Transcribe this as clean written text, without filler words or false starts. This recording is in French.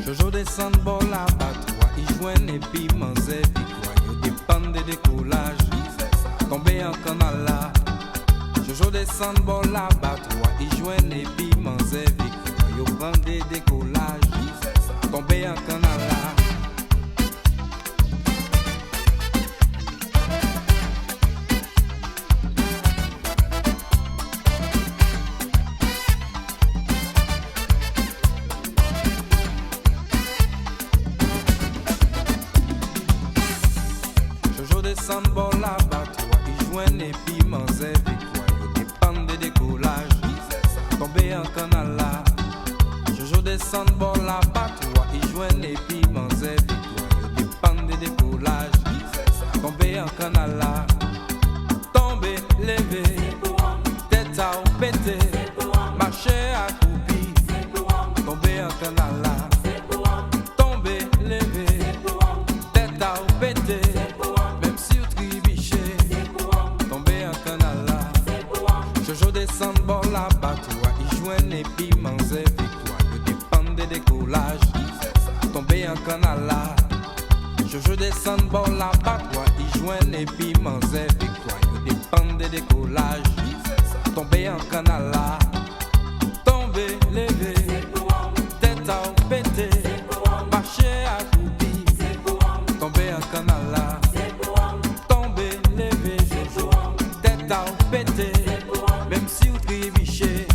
Jojo descend bord la battoie, y joignent et puis manzer victoire. Yo dépend de décollage, tomber en canal là. Jojo descend bord la battoie, y joignent et puis manzer victoire. Yo prend des décollages, tomber en canal là. Descend bord la battoie, y joignent et puis manzer victoire. Yo dépend de décollage, tomber en canal là. Jojo descend bord la battoie, y joignent et puis manzer victoire. Yo dépend de décollage, tomber en canal là. Tomber, lever, tête à ou péter, marcher à coupi, tomber en canal là. Tomber, lever, tête à ou péter. Jojo descend bord la battoie, y joignent et puis manzer victoire. Yo dépend de décollage, tomber en canal là. Jojo descend bord la battoie, y joignent et puis manzer victoire. Yo dépend de décollage, tomber en canal là. Tomber, lever, tête à ou péter, marcher à coupi, tomber en canal là. Tomber, lever, Jojo, tête à ou péter. Même si vous criez biché.